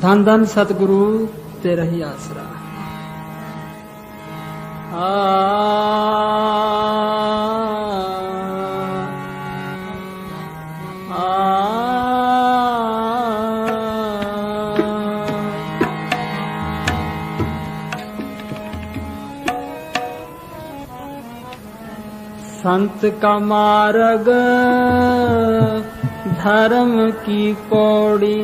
धन धन सतगुरु तेरा ही आसरा। संत का मार्ग धर्म की पौड़ी,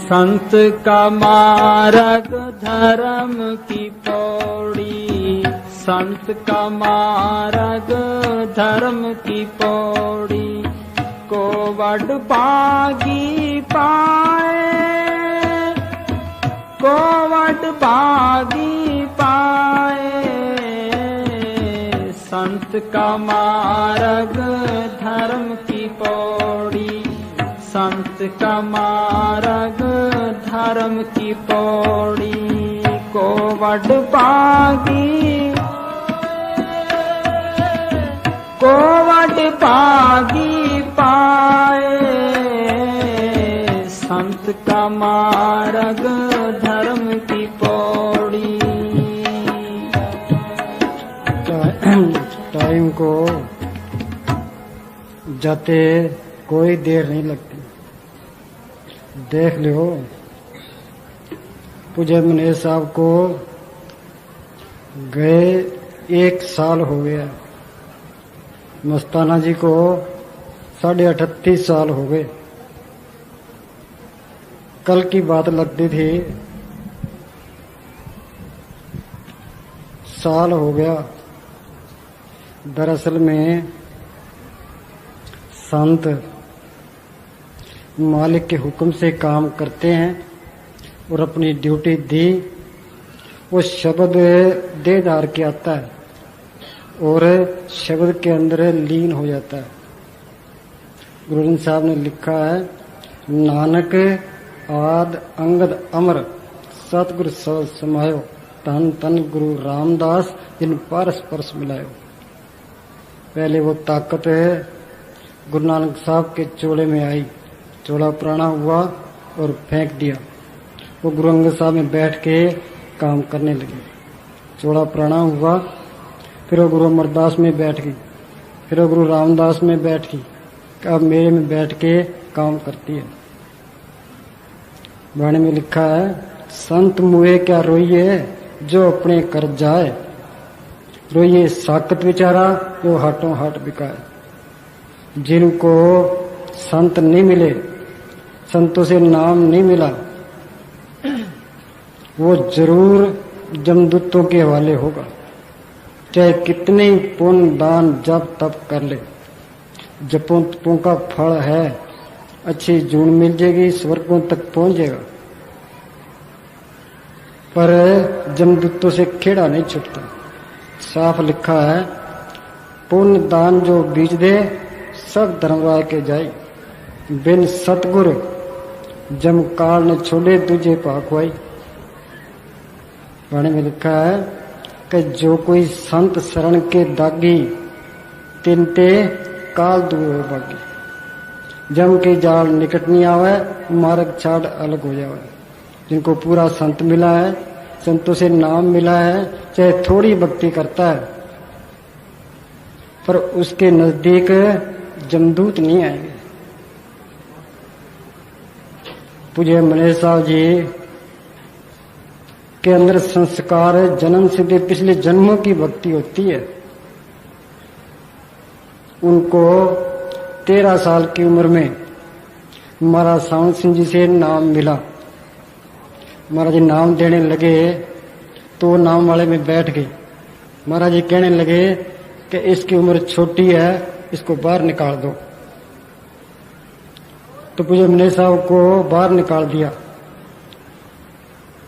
संत का मार्ग धर्म की पौड़ी, संत का मार्ग धर्म की पौड़ी, को वड भागी पाए, को वड भागी पाए, संत का मार्ग धर्म की पौड़ी, संत का मार्ग धर्म की पौड़ी, को वड भागी, को वड भागी पाए, संत का मार्ग धर्म की पौड़ी। टाइम को जाते कोई देर नहीं लगती। देख लो, पूज्य मनेश साहब को गए 1 साल हो गया, मस्ताना जी को 38.5 साल हो गए। कल की बात लगती थी, साल हो गया। दरअसल में संत मालिक के हुक्म से काम करते हैं और अपनी ड्यूटी दी, वो शब्द दे डार के आता है और शब्द के अंदर लीन हो जाता है। गुरु ग्रंथ साहब ने लिखा है, नानक आद अंगद अमर सतगुरु सब समायो, तन तन गुरु रामदास जिन पारस परस मिलायो। पहले वो ताकत गुरु नानक साहब के चोले में आई, चोला पुराना हुआ और फेंक दिया। वो गुरु अंगद साहब में बैठ के काम करने लगे। चोला पुराना हुआ, फिर वो गुरु अमरदास में बैठ गई, फिर वो गुरु रामदास में बैठ गई, अब मेरे में बैठ के काम करती है। वाणी में लिखा है, संत मुए क्या रोइए जो अपने कर जाए, रोइए साकत विचारा जो हाटों हाट बिकाए। जिनको संत नहीं मिले, संतों से नाम नहीं मिला, वो जरूर जमदूतों के हवाले होगा, चाहे कितने ही पुण्य दान जप तप कर ले। जपों तपों का फल है, अच्छी जून मिल जाएगी, स्वर्गों तक पहुंच जाएगा, पर जमदूतों से खेड़ा नहीं छूटता। साफ लिखा है, पुण्य दान जो बीज दे सब धर्मराय के जाए, बिन सतगुर जमकाल न छोड़े तुझे पाखवाई। वाणी में लिखा है कि जो कोई संत शरण के दागी, तिनते काल दूर हो भागी। जम के जाल निकट नहीं आवे, मार्ग छाड़ अलग हो जावे। जिनको पूरा संत मिला है, संतों से नाम मिला है, चाहे थोड़ी भक्ति करता है, पर उसके नजदीक जमदूत नहीं आएंगे। पूज्य मनेश साहब जी के अंदर संस्कार जन्म सिद्धि पिछले जन्मों की भक्ति होती है। उनको 13 साल की उम्र में महाराज सावंत सिंह जी से नाम मिला। महाराज जी नाम देने लगे तो नाम वाले में बैठ गई। महाराज जी कहने लगे कि इसकी उम्र छोटी है, इसको बाहर निकाल दो। तो पूज्य मनेश साहब को बाहर निकाल दिया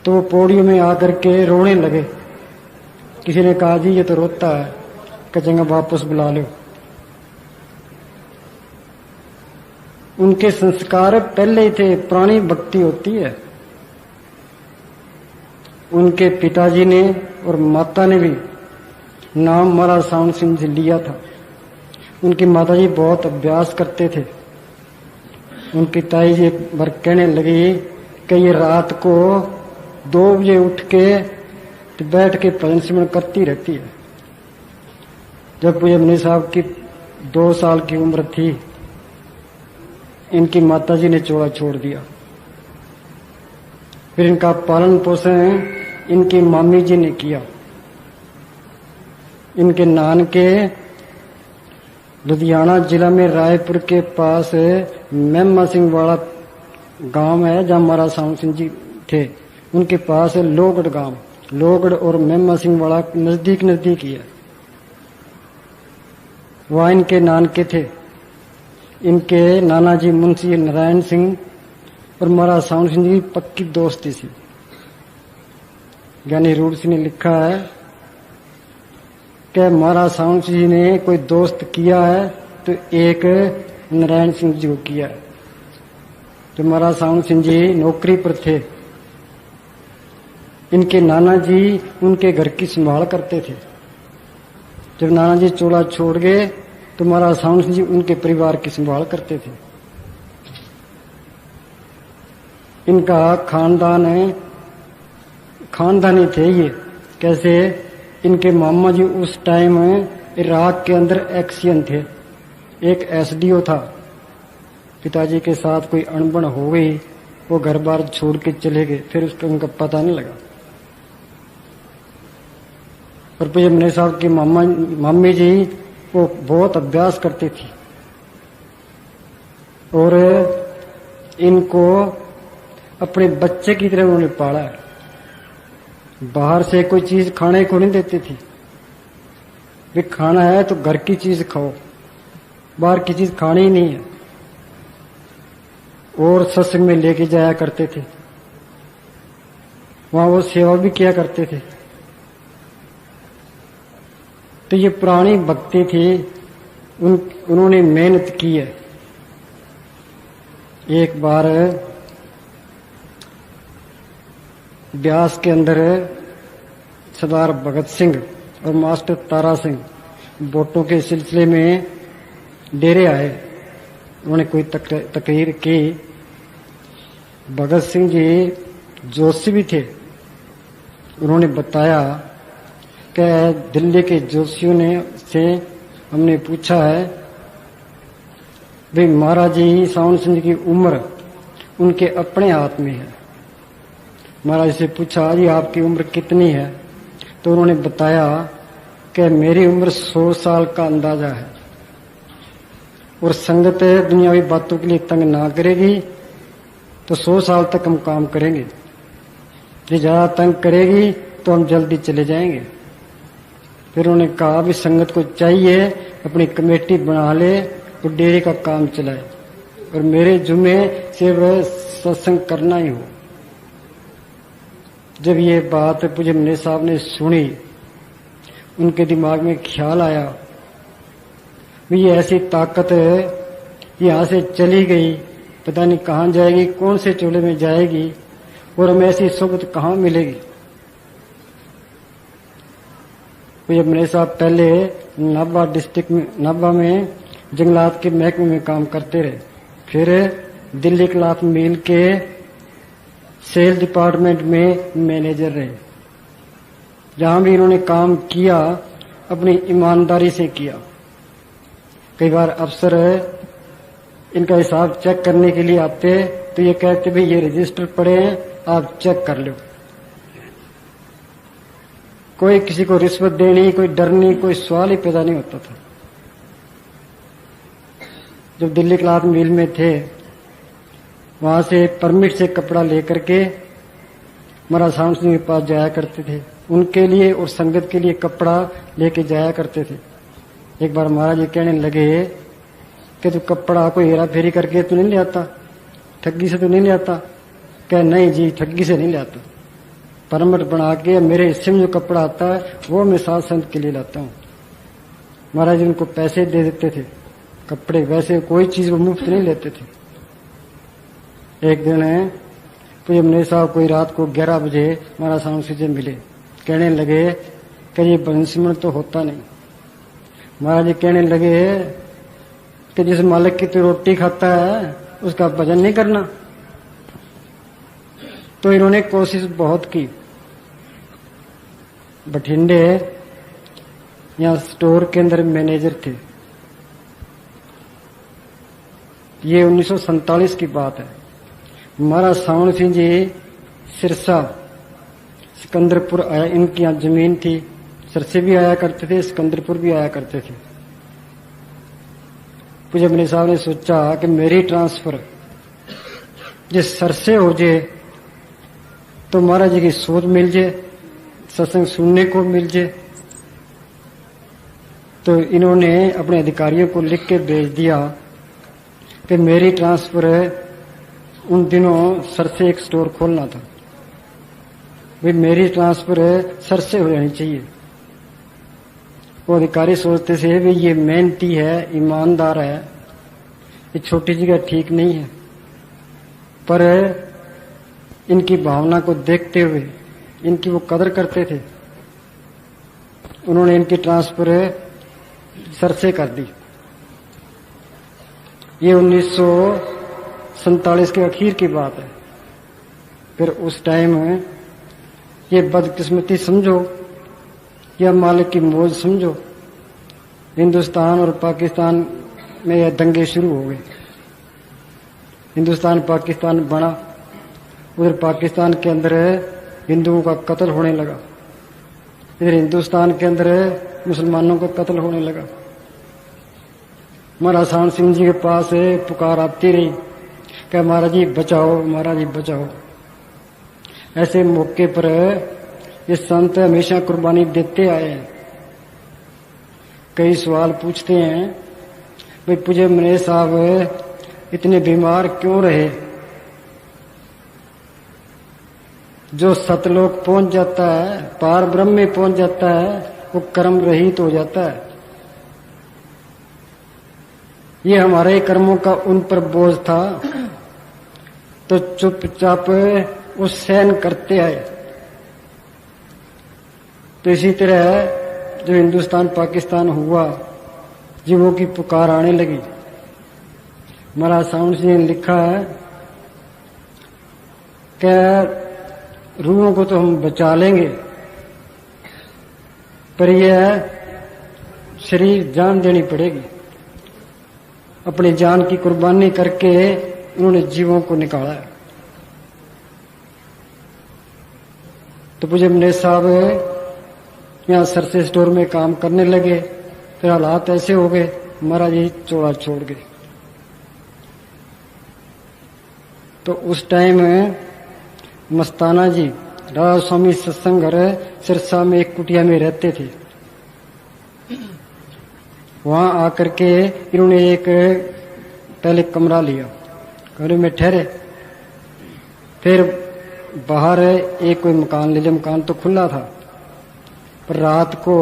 तो पौड़ियों में आकर के रोने लगे। किसी ने कहा, जी ये तो रोता है, कहेंगे वापस बुला लो। उनके संस्कार पहले ही थे, पुरानी भक्ति होती है। उनके पिताजी ने और माता ने भी नाम महाराज सावंत सिंह से लिया था। उनकी माताजी बहुत अभ्यास करते थे उनकी ताई जी एक बार कहने लगी कि ये रात को 2 बजे उठ के तो बैठ के भजन सिमरन करती रहती है। जब पूज्य मुनि साहब की 2 साल की उम्र थी, इनकी माताजी ने चोला छोड़ दिया। फिर इनका पालन पोषण इनकी मामी जी ने किया। इनके नानके लुधियाना जिला में रायपुर के पास मेमा सिंह वाला गांव है, जहां महाराज साउंड सिंह जी थे। उनके पास है लोगढ़ गांव। लोगढ़ और मेमा सिंह वाला नजदीक नजदीक ही है। वहां इनके नानके थे। इनके नाना जी मुंशी नारायण सिंह और महाराज साउंड सिंह जी की पक्की दोस्ती थी। ज्ञानी रूढ़ सिंह ने लिखा है कि महाराज साउंड सिंह जी ने कोई दोस्त किया है तो एक नारायण सिंह जी को किया है। तो महाराज साउंड सिंह जी नौकरी पर थे। इनके नाना जी उनके घर की संभाल करते थे। जब नाना जी चोला छोड़ गए तो महाराज साउंड सिंह जी उनके परिवार की संभाल करते थे। इनका खानदानी थे ये। कैसे? इनके मामा जी उस टाइम इराक के अंदर एक्सियन थे। एक एसडीओ था। पिताजी के साथ कोई अनबन हो गई, वो घर बार छोड़ के चले गए। फिर उसका उनका पता नहीं लगा। और पूज्य मुनि साहब की मम्मी जी वो बहुत अभ्यास करती थी और इनको अपने बच्चे की तरह उन्होंने पाला है। बाहर से कोई चीज खाने को नहीं देती थी। भी खाना है तो घर की चीज खाओ, बाहर की चीज खानी ही नहीं है। और सत्संग में लेके जाया करते थे। वहां वो सेवा भी किया करते थे। तो ये पुरानी भक्ति थी। उन्होंने मेहनत की है। एक बार ब्यास के अंदर सरदार भगत सिंह और मास्टर तारा सिंह वोटों के सिलसिले में डेरे आए। उन्होंने कोई तकरीर की। भगत सिंह जी जोशी भी थे। उन्होंने बताया कि दिल्ली के जोशियों ने से हमने पूछा है भाई महाराज जी साउंड सिंह की उम्र उनके अपने हाथ में है। महाराज से पूछा जी आपकी उम्र कितनी है? तो उन्होंने बताया कि मेरी उम्र 100 साल का अंदाजा है और संगत दुनियावी बातों के लिए तंग ना करेगी तो 100 साल तक हम काम करेंगे। ये ज्यादा तंग करेगी तो हम जल्दी चले जाएंगे। फिर उन्होंने कहा भी संगत को चाहिए अपनी कमेटी बना ले और डेरे का काम चलाए और मेरे जुम्मे सिर्फ सत्संग करना ही हो। जब ये बात पूज्य मुनि साहब ने सुनी, उनके दिमाग में ख्याल आया भी ये ऐसी ताकत यहां से चली गई, पता नहीं कहां जाएगी, कौन से चोले में जाएगी और हमें ऐसी सोबत कहां मिलेगी। पूज्य मुनि साहब पहले नाभा डिस्ट्रिक्ट में नाभा में जंगलात के महकमे में काम करते रहे। फिर दिल्ली क्लॉथ मिल के सेल डिपार्टमेंट में मैनेजर रहे। जहां भी इन्होंने काम किया अपनी ईमानदारी से किया। कई बार अफसर इनका हिसाब चेक करने के लिए आते तो ये कहते भाई ये रजिस्टर पड़े हैं आप चेक कर लो। कोई किसी को रिश्वत देनी, कोई डरनी, कोई सवाल ही पैदा नहीं होता था। जब दिल्ली क्लॉथ मिल में थे वहां से परमिट से कपड़ा लेकर के महाराज साउंड सिंह के पास जाया करते थे। उनके लिए और संगत के लिए कपड़ा लेके जाया करते थे। एक बार महाराज जी कहने लगे कि तू कपड़ा कोई हेरा फेरी करके तो नहीं ले आता, ठगी से तो नहीं ले आता? कह नहीं जी ठगी से नहीं ले आता, परमिट बना के मेरे हिस्से में जो कपड़ा आता है वो मैं साथ संत के लिए लाता हूँ। महाराज जी उनको पैसे दे देते थे कपड़े, वैसे कोई चीज वो मुफ्त नहीं लेते थे। एक दिन पूज्य मुनि साहब कोई रात को 11 बजे महाराज साउंड सिंह से मिले। कहने लगे कि ये बंसिमरण तो होता नहीं। महाराज जी कहने लगे कि जिस मालिक की तो रोटी खाता है उसका भजन नहीं करना। तो इन्होंने कोशिश बहुत की। बठिंडे यहाँ स्टोर के अंदर मैनेजर थे। ये 1947 की बात है। महाराज सावण सिंह जी सिरसा सिकंदरपुर आया, इनकी यहाँ जमीन थी। सिरसे भी आया करते थे, सिकंदरपुर भी आया करते थे। पूज्य मनी साहब ने सोचा कि मेरी ट्रांसफर जिस सरसे हो जाए तो महाराज जी की सोच मिल जाए, सत्संग सुनने को मिल जाए। तो इन्होंने अपने अधिकारियों को लिख के भेज दिया कि मेरी ट्रांसफर उन दिनों सर से एक स्टोर खोलना था, भाई मेरी ट्रांसफर सर से हो जानी चाहिए। वो अधिकारी सोचते थे भाई ये मेहनती है, ईमानदार है, ये छोटी जगह ठीक नहीं है। पर इनकी भावना को देखते हुए, इनकी वो कदर करते थे, उन्होंने इनकी ट्रांसफर सर से कर दी। ये 1947 के आखिर की बात है। फिर उस टाइम ये बदकिस्मती समझो या मालिक की मौज समझो, हिंदुस्तान और पाकिस्तान में यह दंगे शुरू हो गए। हिंदुस्तान पाकिस्तान बना, उधर पाकिस्तान के अंदर हिंदुओं का कत्ल होने लगा, इधर हिंदुस्तान के अंदर मुसलमानों का कत्ल होने लगा। महाराज सावण सिंह जी के पास पुकार आती रही कि महाराज जी बचाओ, महाराज जी बचाओ। ऐसे मौके पर ये संत हमेशा कुर्बानी देते आए हैं। कई सवाल पूछते हैं, भाई पूज्य मने साहब इतने बीमार क्यों रहे? जो सतलोक पहुंच जाता है, पार ब्रह्म में पहुंच जाता है, वो कर्म रहित हो जाता है। ये हमारे कर्मों का उन पर बोझ था, तो चुपचाप वो सहन करते आए। तो इसी तरह जो हिंदुस्तान पाकिस्तान हुआ, जीवों की पुकार आने लगी। महाराज सावण सिंह ने लिखा है कि रूहों को तो हम बचा लेंगे, पर यह शरीर जान देनी पड़ेगी। अपनी जान की कुर्बानी करके उन्होंने जीवों को निकाला है। तो पूज्य मने साहब यहाँ सरसे स्टोर में काम करने लगे। फिर हालात ऐसे हो गए, महाराज जी चोड़ा छोड़ गए। तो उस टाइम मस्ताना जी राधा स्वामी सत्संग घर सिरसा में एक कुटिया में रहते थे। वहां आकर के इन्होंने एक पहले कमरा लिया, कमरे में ठहरे। फिर बाहर एक कोई मकान ले लिया। मकान तो खुला था, पर रात को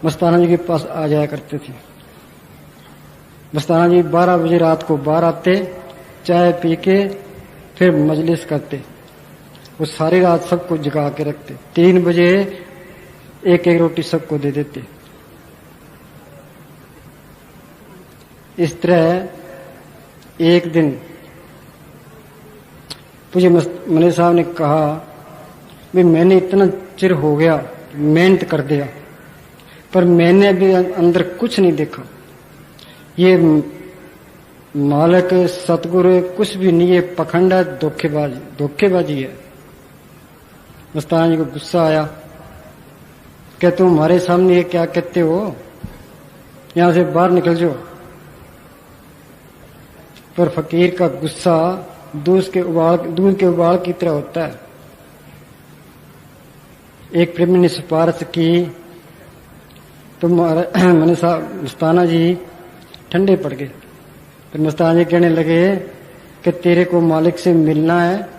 मस्ताना जी के पास आ जाया करते थे। मस्ताना जी 12 बजे रात को बाहर आते, चाय पी के फिर मजलिस करते। वो सारी रात सबको जगा के रखते। 3 बजे एक एक रोटी सबको दे देते। इस तरह एक दिन पूज्य मने साहब ने कहा, भाई मैंने इतना चिर हो गया, मेहनत कर दिया, पर मैंने अभी अंदर कुछ नहीं देखा। ये मालिक सतगुरु कुछ भी नहीं, ये पखंड है, धोखेबाजी है। मस्ताना जी को गुस्सा आया कि तुम हमारे सामने ये क्या कहते हो, यहां से बाहर निकल जाओ। पर फकीर का गुस्सा दूध के उबाल की तरह होता है। एक प्रेमी ने सिफारिश की तो मने साहब मस्ताना जी ठंडे पड़ गए। फिर मस्ताना जी कहने लगे कि तेरे को मालिक से मिलना है,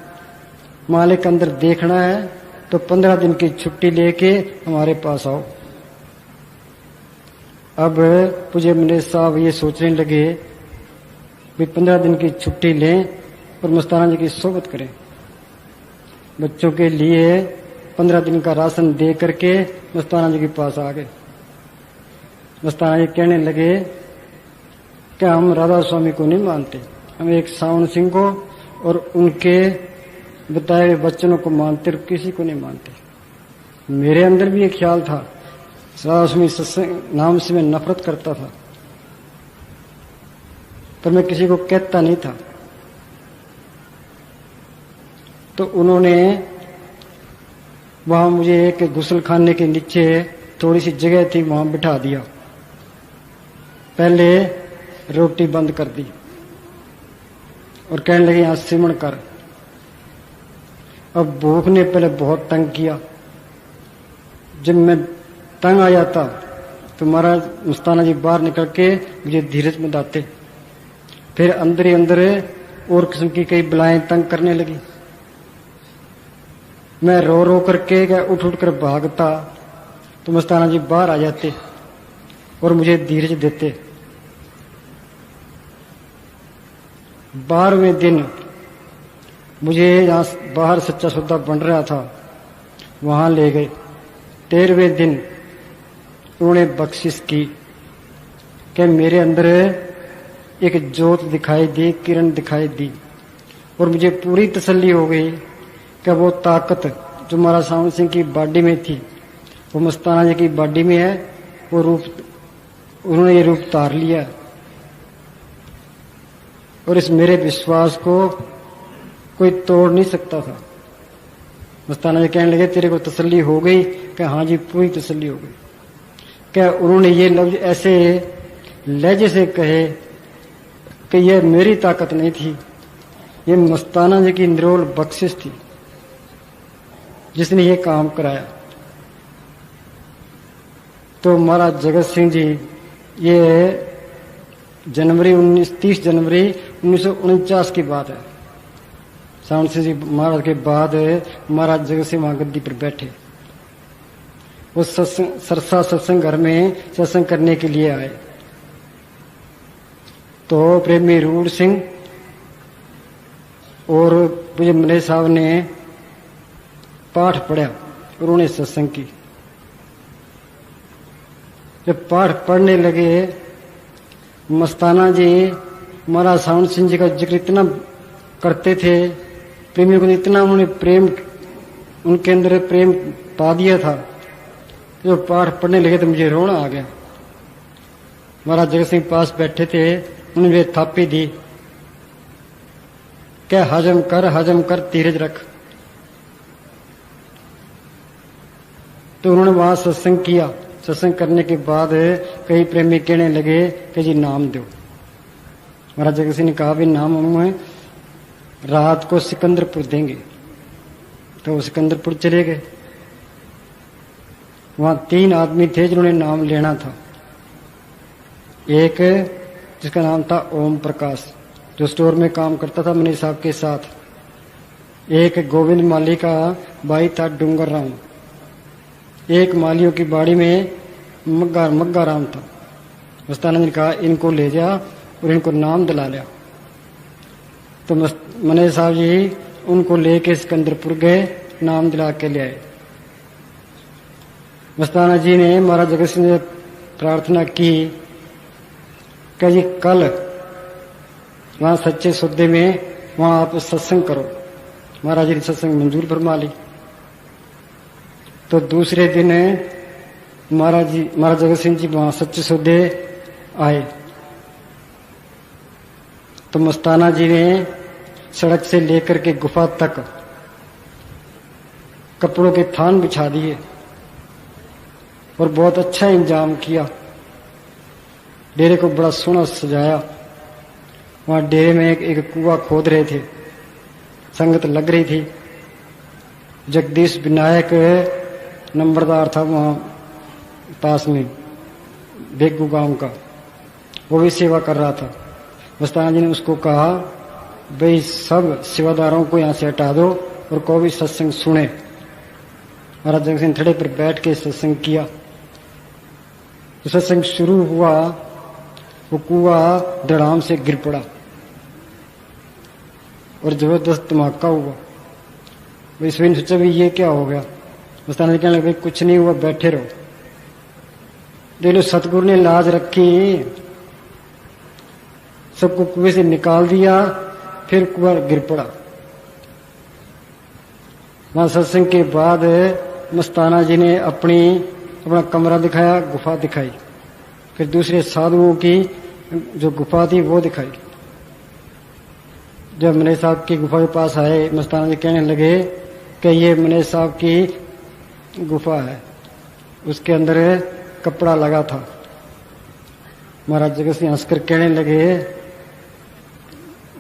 मालिक अंदर देखना है, तो 15 दिन की छुट्टी लेके हमारे पास आओ। अब पूज्य मने साहब ये सोचने लगे भी 15 दिन की छुट्टी लें और मस्ताना जी की सोबत करें। बच्चों के लिए 15 दिन का राशन दे करके मस्ताना जी के पास आ गए। मस्ताना जी कहने लगे कि हम राधा स्वामी को नहीं मानते, हम एक सावन सिंह को और उनके बताए हुए वचनों को मानते और किसी को नहीं मानते। मेरे अंदर भी एक ख्याल था, सदा सत्संग नाम से मैं नफरत करता था, पर मैं किसी को कहता नहीं था। तो उन्होंने वहां मुझे एक गुसल खाने के नीचे थोड़ी सी जगह थी, वहां बिठा दिया। पहले रोटी बंद कर दी और कहने लगे यहां सिमरण कर। अब भूख ने पहले बहुत तंग किया। जब मैं तंग आ जाता तो महाराज मस्ताना जी बाहर निकल के मुझे धीरज में दाते। फिर अंदर ही अंदर और किस्म की कई बलाएं तंग करने लगी। मैं रो रो करके उठ उठ कर भागता तो मस्ताना जी बाहर आ जाते और मुझे धीरज देते। 12वें दिन मुझे जहां बाहर सच्चा सौदा बन रहा था वहां ले गए। 13वें दिन उन्होंने बख्शिश की कि मेरे अंदर एक ज्योत दिखाई दी, किरण दिखाई दी और मुझे पूरी तसल्ली हो गई कि वो ताकत जो महाराज सावन सिंह की बॉडी में थी वो मस्ताना जी की बॉडी में है। वो रूप उन्होंने ये रूप धार लिया और इस मेरे विश्वास को कोई तोड़ नहीं सकता था। मस्ताना जी कहने लगे तेरे को तसल्ली हो गई? कि हाँ जी पूरी तसल्ली हो गई। क्या उन्होंने ये लफ्ज ऐसे लहजे से कहे कि ये मेरी ताकत नहीं थी, ये मस्ताना जी की निरोल बख्शिश थी जिसने ये काम कराया। तो महाराज जगत सिंह जी ये 30 जनवरी 1949 की बात है। सावन सिंह जी महाराज के बाद महाराज जगत सिंह वहां गद्दी पर बैठे। वो सरसा सत्संग घर में सत्संग करने के लिए आए तो प्रेमी रूड़ सिंह और मुझे मले साहब ने पाठ पढ़ा, उन्होंने सत्संग की। जब पाठ पढ़ने लगे मस्ताना जी महाराज सावन सिंह जी का जिक्र इतना करते थे, प्रेमियों को इतना उन्होंने प्रेम, उनके अंदर प्रेम पा दिया था। जो पाठ पढ़ने लगे तो मुझे रोना आ गया। महाराज जगत सिंह पास बैठे थे, उन्होंने मुझे थापी दी, क्या हजम कर धीरज रख। तो उन्होंने वहां सत्संग किया। सत्संग करने के बाद कई प्रेमी कहने लगे कि जी नाम दो। महाराज जगत सिंह ने कहा भी नाम हम रात को सिकंदरपुर देंगे। तो वो सिकंदरपुर चले गए। वहां 3 आदमी थे जिन्होंने नाम लेना था। एक जिसका नाम था ओम प्रकाश, जो स्टोर में काम करता था मनीष साहब के साथ। एक गोविंद माली का भाई था डूंगर राम। एक मालियों की बाड़ी में मग्गा राम था। मस्ताना ने कहा इनको ले जा और इनको नाम दिला लिया। तो मनीष साहब जी उनको लेके सिकंदरपुर गए, नाम दिला के ले आए। मस्ताना जी ने महाराज जगत सिंह से प्रार्थना की कि जी कल वहां सच्चे सौदे में वहां आप सत्संग करो। महाराज जी ने सत्संग मंजूर फरमा ली। तो दूसरे दिन महाराज जगत सिंह जी वहां सच्चे सौदे आए। तो मस्ताना जी ने सड़क से लेकर के गुफा तक कपड़ों के थान बिछा दिए और बहुत अच्छा इंतजाम किया। डेरे को बड़ा सोना सजाया। वहां डेरे में एक कुआं खोद रहे थे, संगत लग रही थी। जगदीश विनायक नंबरदार था वहां पास में बेगू गांव का, वो भी सेवा कर रहा था। मस्ताना जी ने उसको कहा भाई सब सेवादारों को यहां से हटा दो और कोई भी सत्संग सुने। महाराज जगत सिंह थड़े पर बैठ के सत्संग किया। तो सत्संग शुरू हुआ, वो कुआं धड़ाम से गिर पड़ा और जबरदस्त धमाका हुआ। ईश्वर ने सोचा भी ये क्या हो गया। मस्ताना जी कहने लगे कुछ नहीं हुआ, बैठे रहो। देख लो सतगुरु ने लाज रखी। सबको कुएं से निकाल दिया, फिर कुआं गिर पड़ा। वहां सत्संग के बाद मस्ताना जी ने अपना कमरा दिखाया, गुफा दिखाई, फिर दूसरे साधुओं की जो गुफा थी वो दिखाई। जब मने साहब की गुफा के पास आए, मस्ताना जी कहने लगे कि ये मने साहब की गुफा है, उसके अंदर कपड़ा लगा था। महाराज जगत सिंह हंसकर कहने लगे,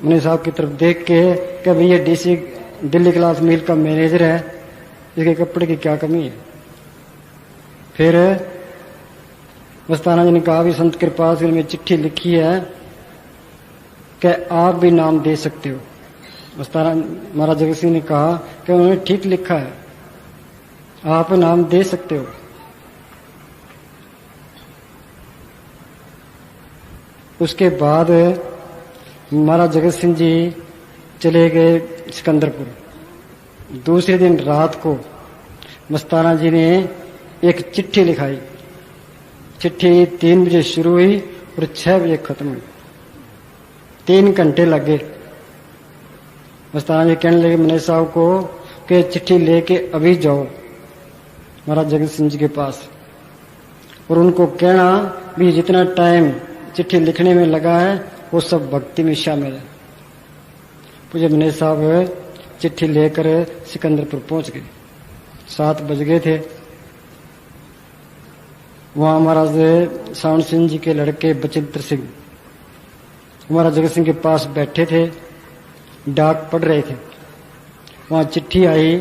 मने साहब की तरफ देख के, कि भाई ये डीसी दिल्ली क्लास मिल का मैनेजर है, इसके कपड़े की क्या कमी है। फिर मस्ताना जी ने कहा, भी संत कृपा से में चिट्ठी लिखी है कि आप भी नाम दे सकते हो। मस्ताना महाराज जगत सिंह ने कहा कि उन्होंने ठीक लिखा है, आप नाम दे सकते हो। उसके बाद महाराज जगत सिंह जी चले गए सिकंदरपुर। दूसरे दिन रात को मस्ताना जी ने एक चिट्ठी लिखाई। चिट्ठी 3 बजे शुरू हुई और 6 बजे खत्म हुई। 3 घंटे लग गए। मस्ताना जी कहने लगे मने साहब को कि चिट्ठी लेके अभी जाओ महाराज जगत सिंह जी के पास, और उनको कहना भी जितना टाइम चिट्ठी लिखने में लगा है वो सब भक्ति में शामिल है। पूज्य मने साहब चिट्ठी लेकर सिकंदरपुर पहुंच गए। 7 बज गए थे। वहां महाराज सावन सिंह जी के लड़के बचित्र सिंह महाराज जगत सिंह के पास बैठे थे, डाक पढ़ रहे थे। वहां चिट्ठी आई,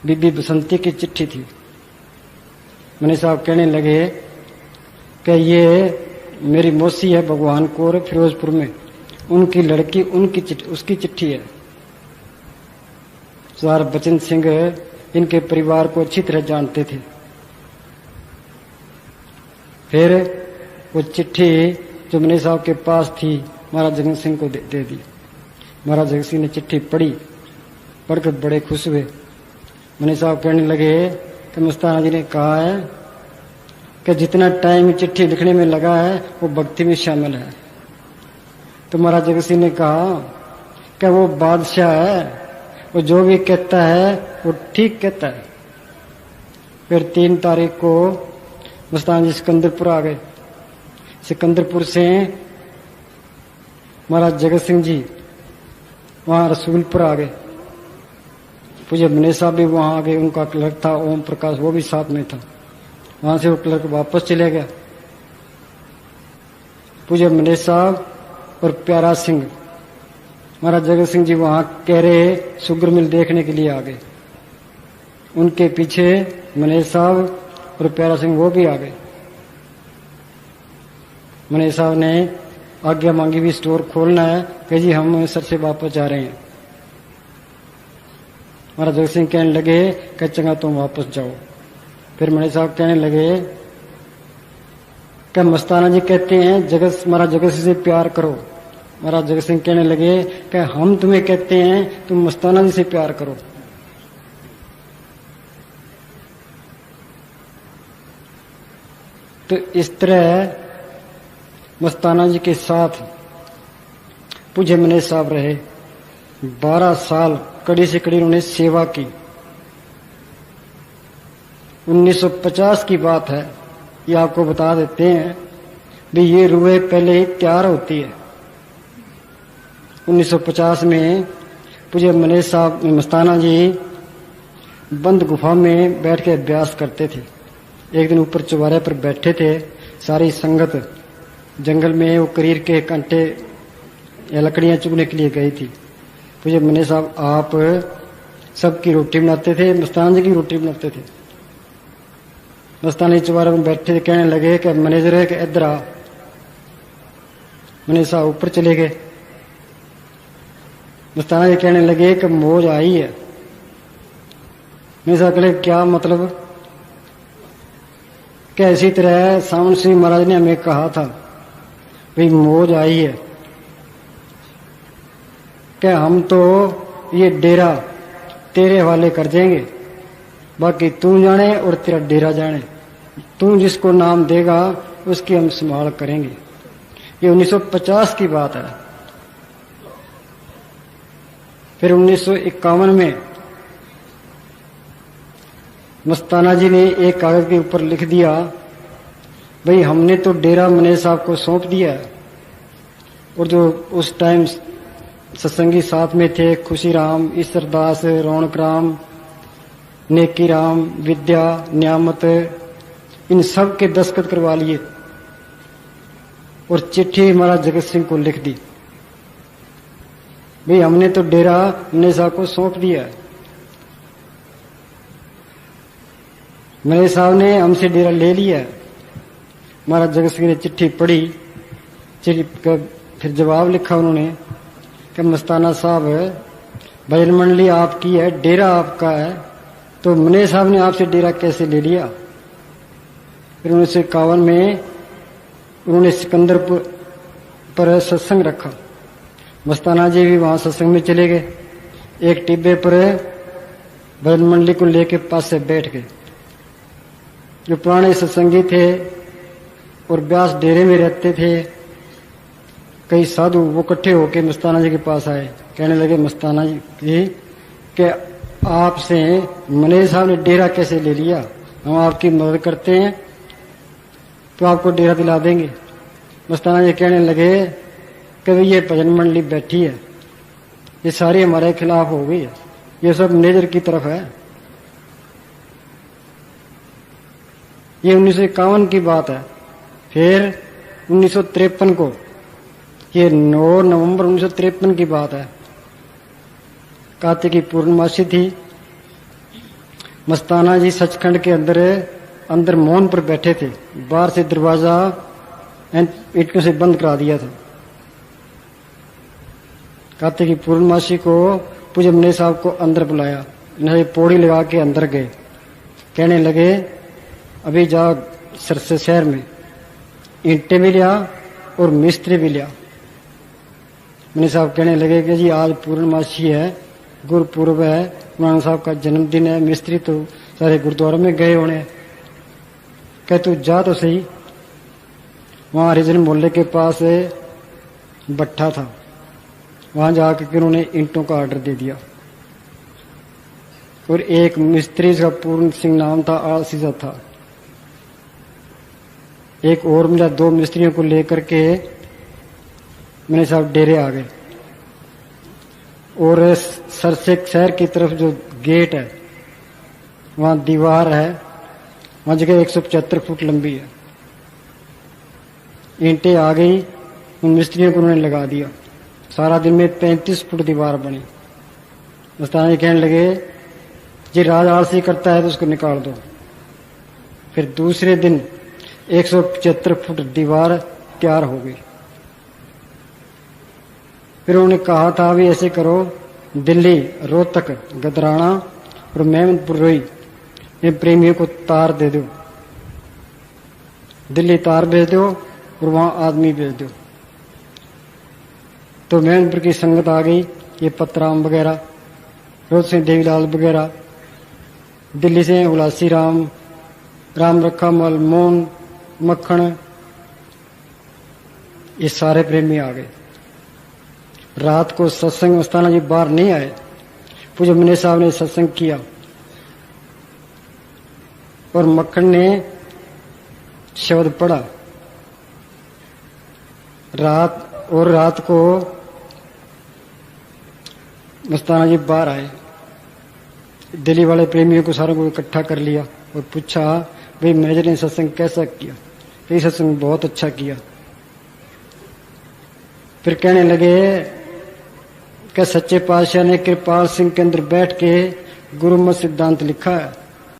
बीबी बसंती की चिट्ठी थी। मने साहब कहने लगे कि ये मेरी मौसी है भगवान कौर फिरोजपुर में, उनकी लड़की उसकी चिट्ठी है। सरदार बचन सिंह इनके परिवार को अच्छी तरह जानते थे। फिर वो चिट्ठी जो मने साहब के पास थी महाराज जगत सिंह को दे दी। महाराज जगत सिंह ने चिट्ठी पढ़ी, पढ़कर बड़े खुश हुए। मने साहब कहने लगे कि मस्ताना जी ने कहा है कि जितना टाइम चिट्ठी लिखने में लगा है वो भक्ति में शामिल है। तो महाराज जगत सिंह ने कहा कि वो बादशाह है, वो जो भी कहता है वो ठीक कहता है। फिर 3 तारीख को मस्ताना जी सिकंदरपुर आ गए। सिकंदरपुर से महाराज जगत सिंह जी वहां रसूलपुर आ गए। पूज्य मने साहब भी वहां आ गए। उनका क्लर्क था ओम प्रकाश, वो भी साथ में था। वहां से वो क्लर्क वापस चले गया। पूज्य मने साहब और प्यारा सिंह महाराज जगत सिंह जी वहां कह रहे शुगर मिल देखने के लिए आ गए। उनके पीछे मने साहब और प्यारा सिंह वो भी आ गए। मने साहब ने आज्ञा मांगी भी स्टोर खोलना है कि जी हम सर से वापस जा रहे हैं। महाराज जगत सिंह कहने लगे कि चंगा तुम वापस जाओ। फिर मने साहब कहने लगे कि मस्ताना जी कहते हैं महाराज जगत सिंह से प्यार करो। महाराज जगत सिंह कहने लगे कि हम तुम्हें कहते हैं तुम मस्ताना जी से प्यार करो। तो इस तरह मस्ताना जी के साथ पूज्य मने साहब रहे। 12 साल कड़ी से कड़ी उन्होंने सेवा की। 1950 की बात है, ये आपको बता देते हैं भी ये रूह पहले ही तैयार होती है। 1950 में पूज्य मने साहब मस्ताना जी बंद गुफा में बैठ के अभ्यास करते थे। एक दिन ऊपर चौबारे पर बैठे थे, सारी संगत जंगल में वो करीर के कांटे या लकड़ियां चुगने के लिए गई थी। पूज्य मने साहब आप सबकी रोटी बनाते थे, मस्ताना जी की रोटी बनाते थे। मस्ताना जी चौबारे में बैठे थे, कहने लगे कि मैनेजर है कि इधर आ। मने साहब ऊपर चले गए। मस्ताना जी कहने लगे कि मौज आई है। मने साहब कहले क्या मतलब? कि इसी तरह सावन सिंह महाराज ने हमें कहा था भाई मौज आई है, कि हम तो ये डेरा तेरे हवाले कर देंगे, बाकी तू जाने और तेरा डेरा जाने। तू जिसको नाम देगा उसकी हम संभाल करेंगे। ये 1950 की बात है। फिर 1951 में मस्ताना जी ने एक कागज के ऊपर लिख दिया, भाई हमने तो डेरा मने साहब को सौंप दिया है। और जो उस टाइम सत्संगी साथ में थे, खुशीराम, ईश्वरदास, रौनक राम, नेकी राम, विद्या, न्यामत, इन सब के दस्तखत करवा लिए और चिट्ठी महाराज जगत सिंह को लिख दी, भाई हमने तो डेरा मने साहब को सौंप दिया है। मने साहब ने हमसे डेरा ले लिया है। महाराज जगत सिंह ने चिट्ठी पढ़ी, चिट्ठी का फिर जवाब लिखा उन्होंने कि मस्ताना साहब, भजन मंडली आपकी है, डेरा आपका है, तो मने साहब ने आपसे डेरा कैसे ले लिया। फिर 1951 में उन्होंने सिकंदरपुर पर सत्संग रखा। मस्ताना जी भी वहां सत्संग में चले गए। एक टिब्बे पर भजन मंडली को लेके पास से बैठ गए। जो पुराने सत्संगी थे और ब्यास डेरे में रहते थे, कई साधु, वो इकट्ठे होके मस्ताना जी के पास आए। कहने लगे, मस्ताना जी कि आपसे मने साहब ने डेरा कैसे ले लिया, हम आपकी मदद करते हैं तो आपको डेरा दिला देंगे। मस्ताना जी कहने लगे कि ये भजन मंडली बैठी है, ये सारी हमारे खिलाफ हो गई है, ये सब मैनेजर की तरफ है। ये 1951 की बात है। फिर 1953 को, ये 9 नवंबर 1953 की बात है, कार्तिक की पूर्णमासी थी। मस्ताना जी सचखंड के अंदर मौन पर बैठे थे। बाहर से दरवाजा ईंटों से बंद करा दिया था। कार्तिक की पूर्णमासी को पूज्य मने साहब को अंदर बुलाया, इन्हें पौड़ी लगा के अंदर गए। कहने लगे, अभी जाओ सरसे शहर में ईंटें भी लिया और मिस्त्री भी लिया। मने साहब कहने लगे कि जी आज पूर्णमासी है, गुरुपुरब है, मौलाना साहब का जन्मदिन है, मिस्त्री तो सारे गुरुद्वारे में गए होने। कह तू जा तो सही। वहां हरिजन मोहल्ले के पास भट्ठा था, वहां जाकर उन्होंने ईंटों का ऑर्डर दे दिया। और एक मिस्त्री का पूर्ण सिंह नाम था, आलसी सा था। एक और मिला, 2 मिस्त्रियों को लेकर के मने साहब डेरे आ गए। और सरसे शहर की तरफ जो गेट है, वहां दीवार है, वहां जगह 175 फुट लंबी है। ईंटें आ गई, उन मिस्त्रियों को उन्होंने लगा दिया। सारा दिन में 35 फुट दीवार बनी। मस्ताना जी कहने लगे, जी राज आलसी करता है तो उसको निकाल दो। फिर दूसरे दिन 175 फुट दीवार तैयार हो गई। फिर उन्होंने कहा था, भी ऐसे करो, दिल्ली, रोहतक, गदराना और मेमनपुर इन प्रेमियों को तार दे दो, दिल्ली तार भेज दो और वहां आदमी भेज दो। तो मेमनपुर की संगत आ गई, ये पतराम वगैरह, रोहत से देवीलाल वगैरह, दिल्ली से उलासी राम, राम रखा मल, मोहन, मक्खन, ये सारे प्रेमी आ गए। रात को सत्संग मस्ताना जी बाहर नहीं आए। पूज्य मने साहब ने सत्संग किया और मक्खन ने शब्द पढ़ा। रात को मस्ताना जी बाहर आए। दिल्ली वाले प्रेमियों को सारों को इकट्ठा कर लिया और पूछा, भाई मैनेजर ने सत्संग कैसा किया। तो ये सत्संग बहुत अच्छा किया। फिर कहने लगे कि सच्चे पातशाह ने कृपाल सिंह के अंदर बैठ के गुरुमत सिद्धांत लिखा है।